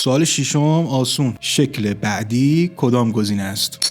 سوال ششم آسون. شکل بعدی کدام گزینه است؟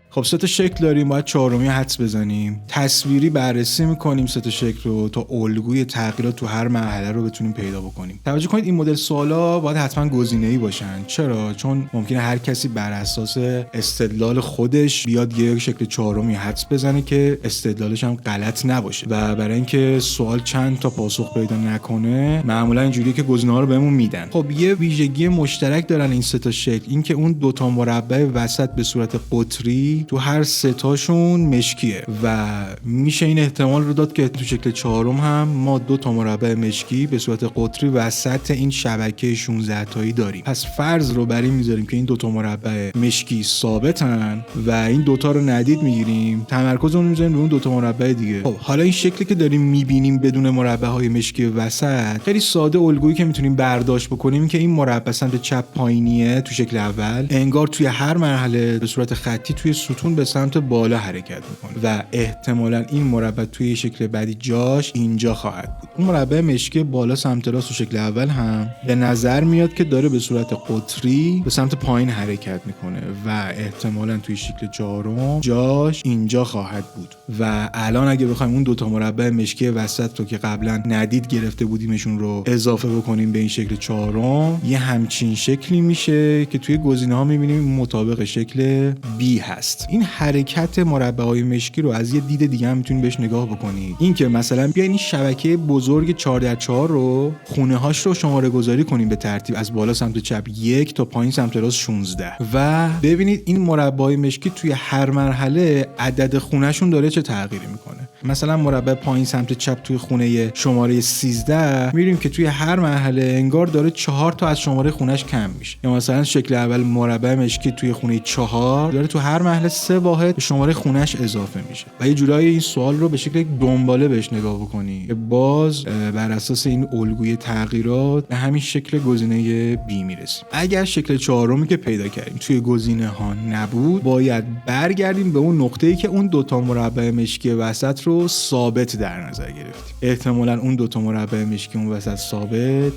خب 3 تا شکل داریم، باید چهارمی حدس بزنیم. تصویری بررسی میکنیم 3 تا شکل رو تا الگوی تغییرات تو هر مرحله رو بتونیم پیدا بکنیم. توجه کنید این مدل سوالا باید حتما گزینه‌ای باشن. چرا؟ چون ممکنه هر کسی بر اساس استدلال خودش بیاد یک شکل چهارمی حدس بزنه که استدلالش هم غلط نباشه و برای اینکه سوال چند تا پاسخ پیدا نکنه معمولا اینجوریه که گزینه‌ها رو بهمون میدن. خب یه ویژگی مشترک دارن این 3 تا شکل، این که اون 2 تا مربع وسط به صورت قطری تو هر 3 تاشون مشکیه و میشه این احتمال رو داد که تو شکل چهارم هم ما 2 تا مربع مشکی به صورت قطری وسط این شبکه 16 تایی داریم. پس فرض رو بر این میذاریم که این 2 تا مربع مشکی ثابتن و این 2 تا رو ندید میگیریم، تمرکزمون رو میذاریم روی اون 2 تا مربع دیگه. خب حالا این شکلی که داریم میبینیم بدون مربع های مشکی وسط، خیلی ساده الگویی که میتونیم برداشت بکنیم که این مربع سمت چپ پایینیه تو شکل اول، انگار توی هر مرحله به صورت خطی توی ستون به سمت بالا حرکت میکنه و احتمالاً این مربع توی شکل بعدی جاش اینجا خواهد بود. اون مربع مشکی بالا سمت راست تو شکل اول هم به نظر میاد که داره به صورت قطری به سمت پایین حرکت میکنه و احتمالاً توی شکل چهارم جاش اینجا خواهد بود. و الان اگه بخوایم اون 2 تا مربع مشکی وسط رو که قبلا ندید گرفته بودیمشون رو اضافه بکنیم به این شکل چهارم، یه همچین شکلی میشه که توی گزینه‌ها میبینیم مطابق شکل B هست. این حرکت مربع‌های مشکی رو از یه دید دیگه هم میتونید بهش نگاه بکنید. این که مثلا بیاین این شبکه بزرگ 4x4 رو خونه‌هاش رو شماره گذاری کنیم به ترتیب از بالا سمت چپ 1 تا پایین سمت راست 16 و ببینید این مربع‌های مشکی توی هر مرحله عدد خونه‌شون داره چه تغییری میکنه. مثلا مربع پایین سمت چپ توی خونه شماره 13 می‌بینیم که توی هر مرحله انگار داره 4 تا از شماره خونه‌اش کم میشه. یا مثلا شکل اول مربع مشکی توی خونه 4 داره تو هر مرحله 3 واحد به شماره خونه‌اش اضافه میشه. و یه جورایی این سوال رو به شکل دنباله بهش نگاه بکنی که باز بر اساس این الگوی تغییرات به همین شکل گزینه B میرسیم. اگر شکل چهارمی که پیدا کردیم توی گزینه ها نبود، باید برگردیم به اون نقطه‌ای که اون 2 تا مربع مشکی وسط رو ثابت در نظر گرفتیم. احتمالاً اون 2 تا مربع مشکی اون وسط ثابت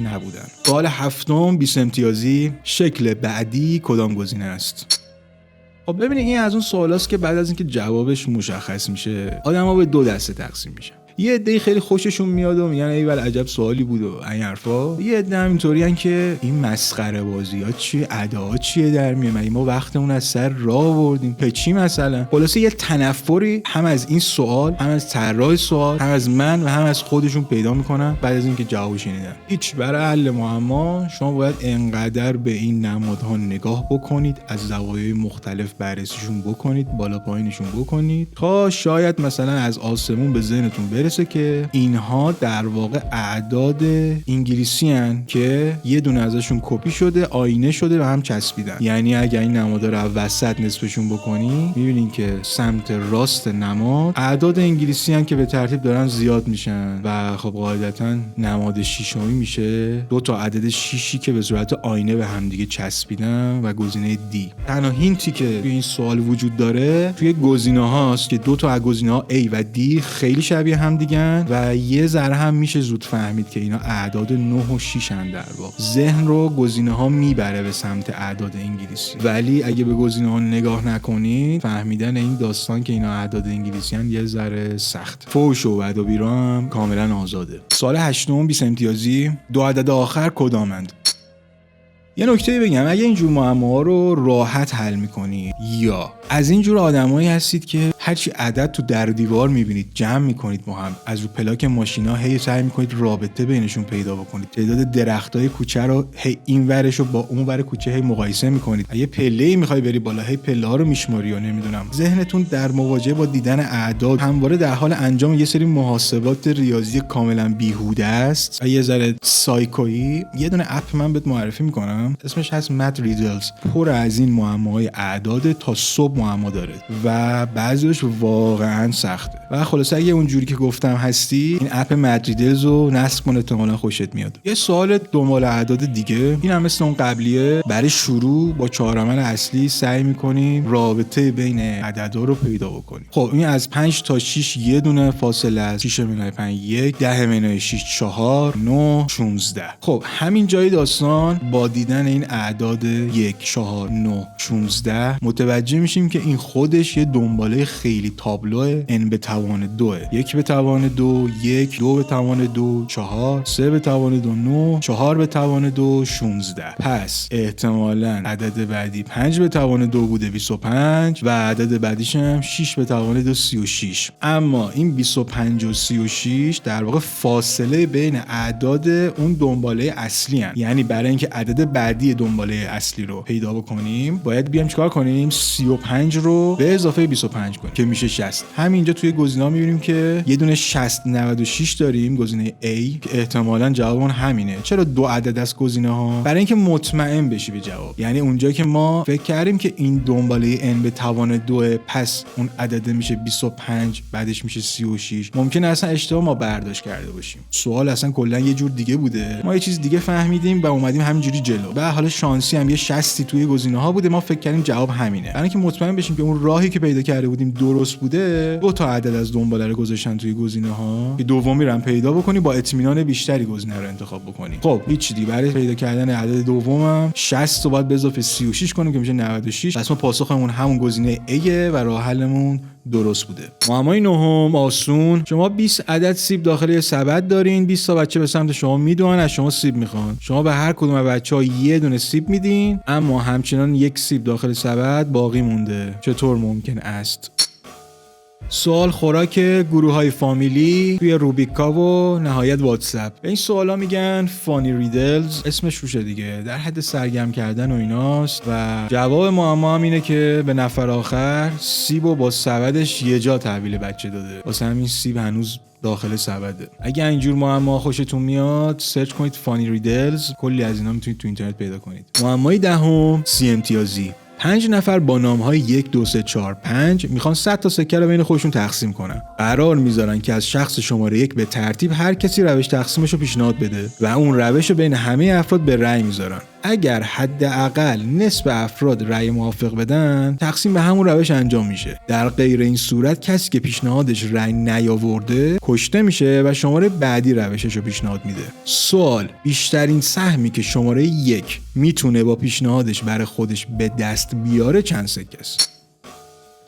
نبودن. سوال هفتم 20 امتیازی. شکل بعدی کدام گزینه است؟ خب ببینید این از اون سوالاست که بعد از اینکه جوابش مشخص میشه آدم‌ها به 2 دسته تقسیم میشن. یه عده خیلی خوششون میاد و میگن ایول عجب سوالی بود و این حرفا. یه عده هم اینطورین که این مسخره بازی‌ها چیه، ادعا چیه در میاد، ما وقتمون از سر راه آوردیم به چی مثلا. خلاصه یه تنفری هم از این سوال، هم از طراح سوال، هم از من و هم از خودشون پیدا میکنن بعد از اینکه جواب شنیدن. هیچ، برای حل معما شما باید انقدر به این نمادها نگاه بکنید، از زوایای مختلف بررسیشون بکنید، بالا پایینشون بکنید تا شاید مثلا از آسمون به ذهنتون برسه که اینها در واقع اعداد انگلیسی هن که یه دونه ازشون کپی شده، آینه شده و هم چسبیدن. یعنی اگه این نمادا رو وسط نصفشون بکنی میبینین که سمت راست نماد اعداد انگلیسی هن که به ترتیب دارن زیاد میشن و خب قاعدتا نماد شیشمی میشه 2 تا عدد 6 که به صورت آینه به هم دیگه چسبیدن و گزینه D. تنها هینتی که توی این سوال وجود داره توی گزینه هاست که 2 تا از گزینه ها A و D خیلی شبیه هم دیگن و یه ذره هم میشه زود فهمید که اینا اعداد 9 و 6 ان. در واقع ذهن رو گزینه ها میبره به سمت اعداد انگلیسی، ولی اگه به گزینه ها نگاه نکنید فهمیدن این داستان که اینا اعداد انگلیسی ان یه ذره سخت. فوش و بد و بیرا هم کاملا آزاده. سوال 8 20 امتیازی. 2 عدد آخر کدامند؟ یه نکته بگم، اگه اینجور معما رو راحت حل میکنید یا از اینجور آدمایی هستید که هرچی عدد تو در دیوار میبینید جمع میکنید با هم، از رو پلاک ماشینا هی سعی میکنید رابطه بینشون پیدا بکنید، تعداد درختای کوچه رو هی این ورش رو با اون ور کوچه هی مقایسه میکنید، یه پله‌ای میخوای بری بالا هی پله‌ها رو میشماری و نمیدونم ذهنتون در مواجهه با دیدن اعداد همواره در حال انجام یه سری محاسبات ریاضی کاملا بیهوده است و یه ذره سایکویی. یه دونه اپ من بهت معرفی میکنم اسمش هست مت ریدلز. پر از این معماهای اعداد تا صبح معما داره و بعضیش حفظش واقعا سخته. و خلاصه اگه اونجوری که گفتم هستی، این اپ مدریدلز رو نصب کن، احتمالاً خوشت میاد. یه سوال دنبال اعداد دیگه، این هم مثل اون قبلیه، برای شروع با 4 عمل اصلی سعی می‌کنیم رابطه بین عددا رو پیدا بکنیم. خب این از 5 تا 6 یه دونه فاصله است. 6 منهای 5 1، 10 منهای 6 4، 9 16. خب همین جای داستان با دیدن این اعداد 1 4 9 16 متوجه میشیم که این خودش یه دنباله خیلی تابلوه. n به توان 2، 1 به توان 2، 1، 2 به توان 2، 4، 3 به توان 2، 9، 4 به توان 2، 16. پس احتمالاً عدد بعدی 5 به توان 2 بوده 25 و عدد بعدیش هم 6 به توان 2 36. اما این 25 و 36 در واقع فاصله بین اعداد اون دنباله اصلی هن. یعنی برای اینکه عدد بعدی دنباله اصلی رو پیدا بکنیم باید بیام چیکار کنیم؟ 35 رو به اضافه 25 کنیم که میشه 60. همینجا توی گزینه‌ها می‌بینیم که یه دونه 60 96 داریم، گزینه A، که احتمالاً جوابمون همینه. چرا دو عدد از گزینه‌ها؟ برای اینکه مطمئن بشی به جواب. یعنی اونجایی که ما فکر کردیم که این دنباله n به توان 2 پس اون عدد میشه 25 بعدش میشه 36، ممکنه اصلا اشتباه ما برداشت کرده باشیم. سوال اصلا کلا یه جور دیگه بوده، ما یه چیز دیگه فهمیدیم و اومدیم همینجوری جلو. و حالا شانسی هم یه 60 توی گزینه‌ها بوده، ما فکر کردیم جواب همینه. برای اینکه مطمئن بشیم که اون راهی که پیدا کرده بودیم درست بوده، دو تا عدد از دنباله رو گذاشتن توی گزینه‌ها که دومی رو هم پیدا بکنی، با اطمینان بیشتری گزینه رو انتخاب بکنی. خب هیچ دیگه، برای پیدا کردن عدد دومم 60 رو باید به اضافه 36 کنیم که میشه 96. پس ما پاسخمون همون گزینه A و راه حلمون درست بوده. معمای نهم آسون. شما 20 عدد سیب داخل یه سبد دارین، 20 تا بچه به سمت شما میدوئن، از شما سیب میخوان. شما به هر کدوم از بچه‌ها یه دونه سیب میدین، اما همچنان یک سیب داخل سبد باقی مونده. چطور ممکن است؟ سوال خوراک گروه‌های فامیلی توی روبیکا و نهایت واتساپ. به این سوالا میگن فانی ریدلز، اسمش روشه دیگه، در حد سرگرم کردن و ایناست. و جواب معما هم اینه که به نفر آخر سیبو با سبدش یه جا تحویل بچه داده، واسه همین سیب هنوز داخل سبده. اگه اینجور معما خوشتون میاد سرچ کنید فانی ریدلز، کلی از اینا میتونید تو اینترنت پیدا کنید. معمای دهم سی امتیازی. 5 نفر با نام‌های 1 2 3 4 5 میخوان 100 تا سکه رو بین خودشون تقسیم کنن. قرار میذارن که از شخص شماره 1 به ترتیب هر کسی روش تقسیمش رو پیشنهاد بده و اون روش رو بین همه افراد به رأی میذارن. اگر حداقل نصف افراد رأی موافق بدن، تقسیم به همون روش انجام میشه. در غیر این صورت کسی که پیشنهادش رأی نیاورده کشته میشه و شماره بعدی روشش رو پیشنهاد میده. سوال: بیشترین سهمی که شماره 1 میتونه با پیشنهادش برای خودش به دست بیاره چند سکه است؟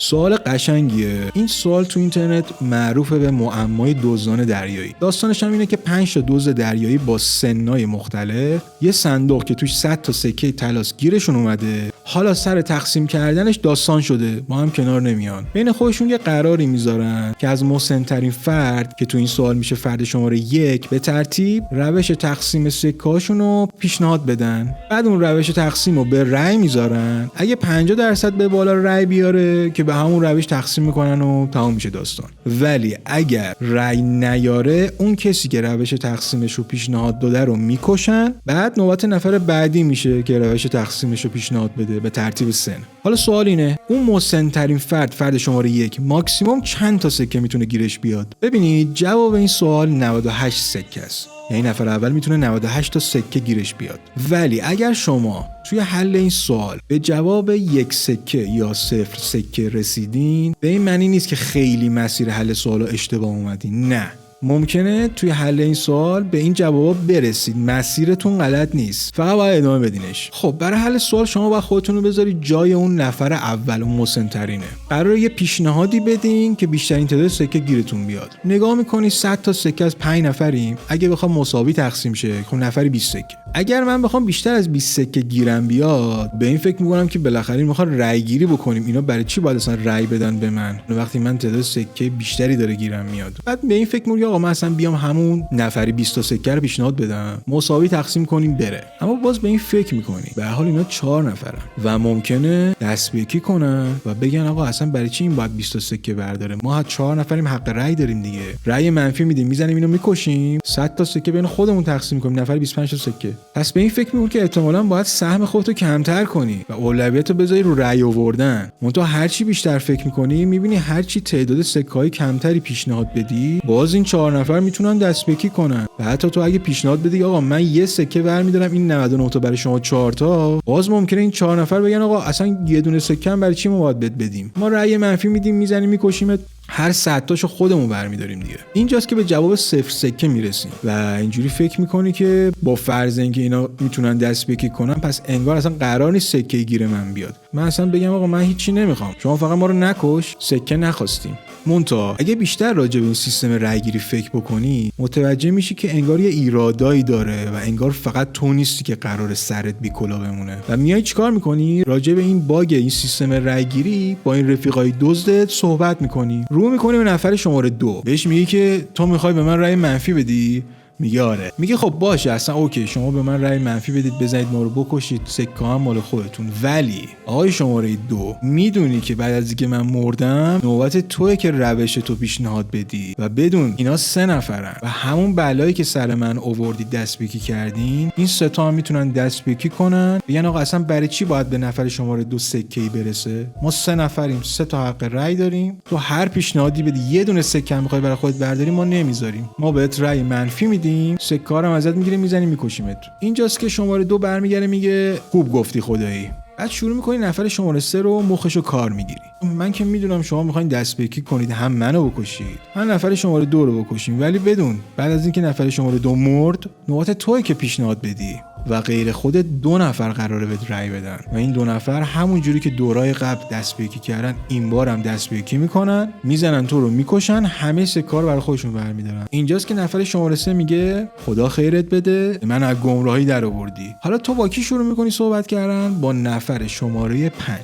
سوال قشنگیه. این سوال تو اینترنت معروفه به معمای دزدان دریایی. داستانش هم اینه که 5 تا دزد دریایی با سنای مختلف یه صندوق که توش 100 تا سکه طلاست گیرشون اومده. حالا سر تقسیم کردنش داستان شده، با هم کنار نمیان. بین خودشون یه قراری میذارن که از مسن‌ترین فرد که تو این سوال میشه فرد شماره 1 به ترتیب روش تقسیم سکه‌هاشون رو پیشنهاد بدن. بعد اون روش تقسیم رو به رأی میذارن. اگه 50% به بالا رأی بیاره که به همون روش تقسیم میکنن و تمام میشه داستان. ولی اگر رأی نیاره، اون کسی که روش تقسیمش رو پیشنهاد داده رو میکشن. بعد نوبت نفر بعدی میشه که روش تقسیمش رو پیشنهاد بده به ترتیب سن. حالا سوال اینه، اون مسن‌ترین فرد شماره 1 ماکسیمم چند تا سکه میتونه گیرش بیاد؟ ببینید جواب این سوال 98 سکه است. یعنی نفر اول میتونه 98 تا سکه گیرش بیاد. ولی اگر شما توی حل این سوال به جواب 1 سکه یا 0 سکه رسیدین، به این معنی نیست که خیلی مسیر حل سوالو اشتباه اومدین. نه، ممکنه توی حل این سوال به این جواب برسید، مسیرتون غلط نیست، فقط باید ادامه بدینش. خب برای حل سوال شما باید خودتون رو بذارید جای اون نفر اول، اون مسن‌ترینه. قراره یه پیشنهادی بدین که بیشترین تعداد سکه گیرتون بیاد. نگاه می‌کنی 100 تا سکه از 5 نفریم، اگه بخوام مساوی تقسیم شه خب نفری 20 سکه. اگر من بخوام بیشتر از 20 سکه گیرم بیاد، به این فکر می‌کنم که بالاخره می‌خوام رأی گیری بکنیم. اینا برای چی باید اصلا رأی بدن به من وقتی من تعداد سکه بیشتری داره گیرم میاد؟ بعد به این فکر می‌کنم آقا من اصلا بیام همون نفری 20 تا سکه رو پیشنهاد بدم، مساوی تقسیم کنیم بره. اما باز به این فکر میکنی به هر حال اینا 4 نفرن و ممکنه دست به یکی کنن و بگن آقا اصلا برای چی این باید 20 تا سکه برداره، ما 4 نفریم حق رأی داریم دیگه، رأی منفی میدیم میزنیم اینو میکشیم، 100 تا سکه بین خودمون تقسیم کنیم، نفر 25 تا سکه. پس به این فکر میکنی که احتمالاً باید سهم خودتو کمتر کنی و اولویتو بذاری رو رأی آوردن. منتها هر چی بیشتر فکر میکنی میبینی هر چی تعداد سکه‌های کمتری پیشنهاد بدی، باز این 4 نفر میتونن دست به یکی کنن و حتی تو اگه پیشنهاد بدی آقا من یه سکه برمی‌دارم این 99 تا برای شما 4 تا، باز ممکنه این 4 نفر بگن آقا اصلا یه دونه سکه هم برای چی ما باید بدیم، ما رأی منفی میدیم میزنیم میکشیمت، هر 100 تاشو خودمون برمی‌داریم دیگه. اینجاست که به جواب 0 سکه میرسیم و اینجوری فکر میکنی که با فرض اینکه اینا میتونن دست به یکی کنن پس انگار اصلا قرار نیست سکه گیر من بیاد، من اصلا بگم آقا من هیچی نمیخوام، شما فقط ما رو نکش، سکه نخواستیم. مونتا اگه بیشتر راجع به این سیستم رأیگیری فکر بکنی متوجه میشی که انگار یه ایرادایی داره و انگار فقط تو نیستی که قرار سرت بیکلا بمونه و میای چیکار میکنی راجع به این باگ این سیستم رأیگیری با این رفیقای دزدت صحبت میکنی، رو میکنی به نفر شماره 2 بهش میگی که تو میخوای به من رأی منفی بدی، میگه آره. میگه خب باشه اصلا اوکی شما به من رأی منفی بدید بزنید ما رو بکشید، سکه هم مال خودتون، ولی آقای شماره 2 میدونی که بعد از اینکه من مردم نوبت توئه که روش تو پیشنهاد بدی و بدون اینا 3 نفرن و همون بلایی که سر من آوردید دست به یکی کردین، این 3 تا هم میتونن دست به یکی کنن بگن آقا اصلا برای چی باید به نفر شماره 2 سکه‌ای برسه، ما 3 نفریم 3 تا حق رأی داریم، تو هر پیشنهادی بدی یه دونه سکه هم میخوای برای خودت برداری ما نمیذاریم، ما بهت رأی منفی میدیم، سکه رو ازت میگیریم میزنیم میکشیمت. اینجاست که شماره 2 برمیگره میگه خوب گفتی خدایی. بعد شروع میکنی نفر شماره 3 رو مخشو کار میگیری. من که میدونم شما میخواین دست به یکی کنید هم منو بکشید هم نفر شماره 2 رو بکشیم، ولی بدون بعد از اینکه نفر شماره 2 مرد نوبت توئه که پیشنهاد بدی و غیر خودت 2 نفر قراره بهت رأی بدن و این 2 نفر همون جوری که دورای قبل دست به یکی کردن این بار هم دست به یکی میکنن، میزنن تو رو میکشن، همه سکار برای خودشون برمیدارن. اینجاست که نفر شماره 3 میگه خدا خیرت بده من از گمراهی در آوردی. حالا تو با کی شروع میکنی صحبت کردن؟ با نفر شماره 5.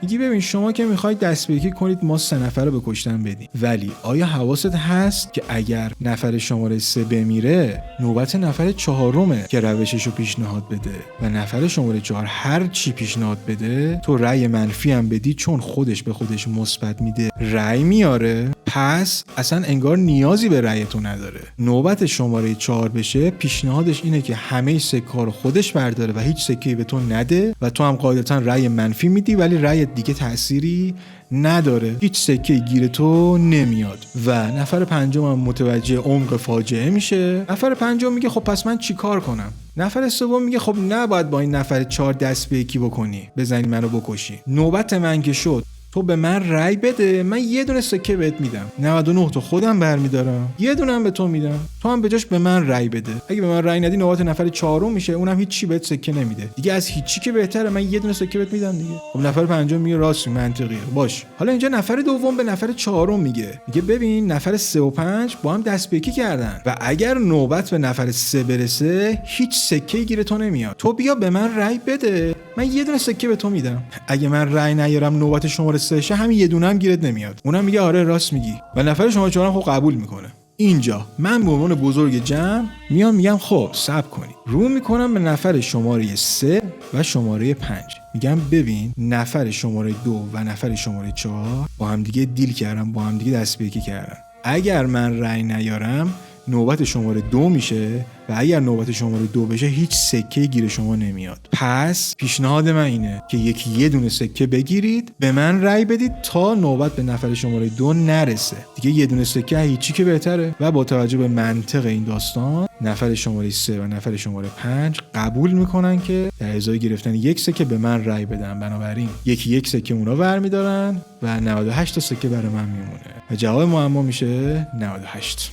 میگی ببین شما که میخواید دست به یکی کنید ما 3 نفر رو به کشتن بدیم، ولی آیا حواست هست که اگر نفر شماره 3 بمیره نوبت نفر 4 که روشش رو پیشنهاد بده و نفر شماره 4 هر چی پیشنهاد بده تو رأی منفی هم بدی، چون خودش به خودش مثبت میده رأی میاره، پس اصلا انگار نیازی به رأی تو نداره. نوبت شماره 4 بشه پیشنهادش اینه که همه سکه رو خودش برداره و هیچ سکه‌ای به تو نده و تو هم قاعدتا رأی منفی میدی ولی رأی دیگه تأثیری نداره، هیچ سکه گیر تو نمیاد و نفر 5 هم متوجه عمق فاجعه میشه. نفر 5 میگه خب پس من چی کار کنم؟ نفر 3 میگه خب نباید با این نفر 4 دست به یکی بکنی بزنی منو بکشی، نوبت من که شد تو به من رأی بده من یه دونه سکه بهت میدم، 99 تا خودم برمیدارم یه دونه هم به تو میدم، تو هم به جاش به من رأی بده. اگه به من رأی ندی نوبت نفر 4 میشه، اونم هیچ چی بهت سکه نمیده دیگه، از هیچی که بهتره من یه دونه سکه بهت میدم دیگه. خب نفر 5 میگه راست منطقیه باش. حالا اینجا نفر دوم به نفر 4 میگه ببین نفر 3 و 5 با هم دست به یکی کردن و اگر نوبت به نفر 3 برسه هیچ سکه گیر تو نمیاد، تو بیا به من رأی بده من یه دونه سکه به تو میدم، اگه من رأی نیارم نوبت شماره 3 همین یه دونه هم گیرت نمیاد. اونم میگه آره راست میگی و نفر شماره 4 هم خب قبول میکنه. اینجا من به عنوان بزرگ جمع میگم خب صبر کنید، رو میکنم به نفر شماره 3 و شماره 5، میگم ببین نفر شماره 2 و نفر شماره 4 با هم دیگه دیل کردن، با هم دیگه دست به یکی کردن، اگر من رأی نیارم نوبت شماره 2 میشه و اگر نوبت شماره 2 بشه هیچ سکه گیر شما نمیاد. پس پیشنهاد من اینه که یکی یه دونه سکه بگیرید به من رأی بدید تا نوبت به نفر شماره 2 نرسه دیگه، یه دونه سکه هیچی که بهتره. و با توجه به منطق این داستان نفر شماره 3 و نفر شماره 5 قبول میکنن که در ازای گرفتن یک سکه به من رأی بدن، بنابراین یکی یک سکه اونا برمیدارن و 98 تا سکه برای من میمونه و جواب معما میشه 98.